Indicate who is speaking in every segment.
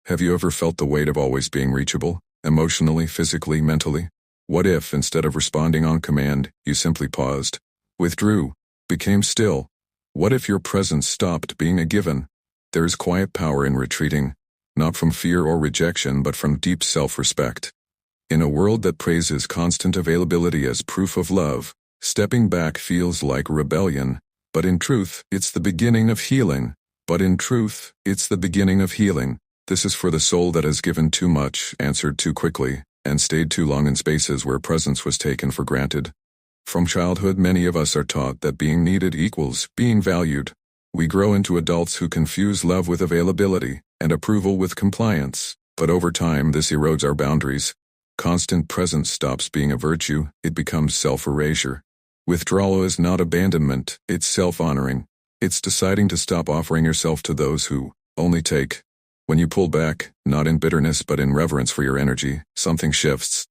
Speaker 1: Have you ever felt the weight of always being reachable, emotionally, physically, mentally? What if, instead of responding on command, you simply paused, withdrew, became still? What if your presence stopped being a given? There is quiet power in retreating, not from fear or rejection but from deep self-respect. In a world that praises constant availability as proof of love, stepping back feels like rebellion, but in truth, it's the beginning of healing. This is for the soul that has given too much, answered too quickly, and stayed too long in spaces where presence was taken for granted. From childhood, many of us are taught that being needed equals being valued. We grow into adults who confuse love with availability and approval with compliance, but over time this erodes our boundaries. Constant presence stops being a virtue, it becomes self-erasure. Withdrawal is not abandonment, it's self-honoring. It's deciding to stop offering yourself to those who only take. When you pull back, not in bitterness but in reverence for your energy, something shifts.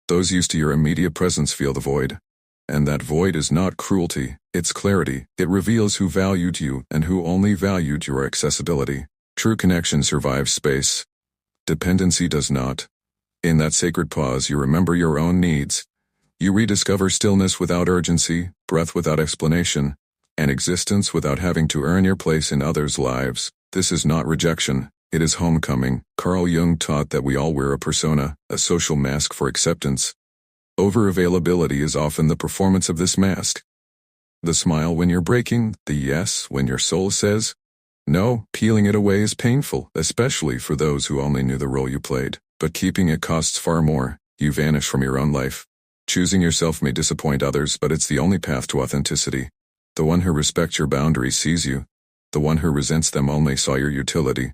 Speaker 1: Those used to your immediate presence feel the void. And that void is not cruelty, it's clarity. It reveals who valued you and who only valued your accessibility. True connection survives space. Dependency does not. In that sacred pause, you remember your own needs. You rediscover stillness without urgency, breath without explanation, and existence without having to earn your place in others' lives. This is not rejection. It is homecoming. Carl Jung taught that we all wear a persona, a social mask for acceptance. Over-availability is often the performance of this mask. The smile when you're breaking, the yes when your soul says no. Peeling it away is painful, especially for those who only knew the role you played. But keeping it costs far more. You vanish from your own life. Choosing yourself may disappoint others, but it's the only path to authenticity. The one who respects your boundaries sees you. The one who resents them only saw your utility.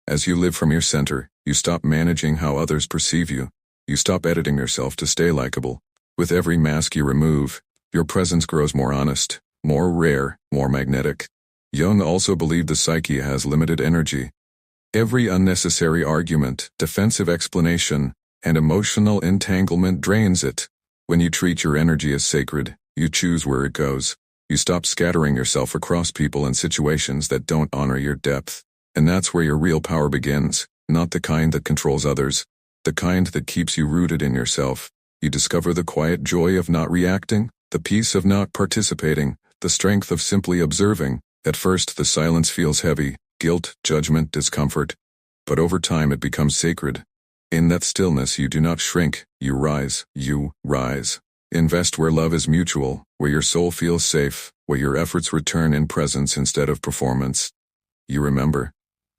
Speaker 1: As you live from your center, you stop managing how others perceive you. You stop editing yourself to stay likable. With every mask you remove, your presence grows more honest, more rare, more magnetic. Jung also believed the psyche has limited energy. Every unnecessary argument, defensive explanation, and emotional entanglement drains it. When you treat your energy as sacred, you choose where it goes. You stop scattering yourself across people and situations that don't honor your depth. And that's where your real power begins, not the kind that controls others, the kind that keeps you rooted in yourself. You discover the quiet joy of not reacting, the peace of not participating, the strength of simply observing. At first the silence feels heavy, guilt, judgment, discomfort. But over time it becomes sacred. In that stillness you do not shrink, you rise. Invest where love is mutual, where your soul feels safe, where your efforts return in presence instead of performance. You remember,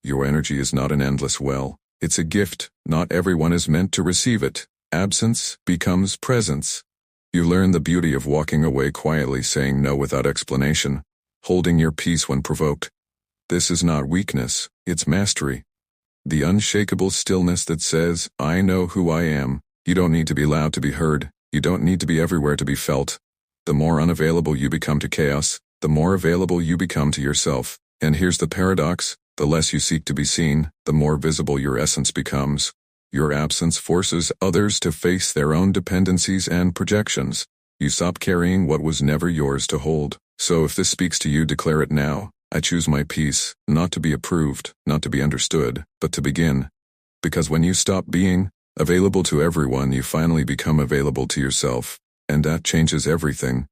Speaker 1: your energy is not an endless well. It's a gift. Not everyone is meant to receive it. Absence becomes presence. You learn the beauty of walking away quietly, saying no without explanation, holding your peace when provoked. This is not weakness, it's mastery. The unshakable stillness that says, I know who I am. You don't need to be loud to be heard. You don't need to be everywhere to be felt. The more unavailable you become to chaos, the more available you become to yourself. And here's the paradox. The less you seek to be seen, the more visible your essence becomes. Your absence forces others to face their own dependencies and projections. You stop carrying what was never yours to hold. So if this speaks to you, declare it now. I choose my peace, not to be approved, not to be understood, but to begin. Because when you stop being available to everyone, you finally become available to yourself. And that changes everything.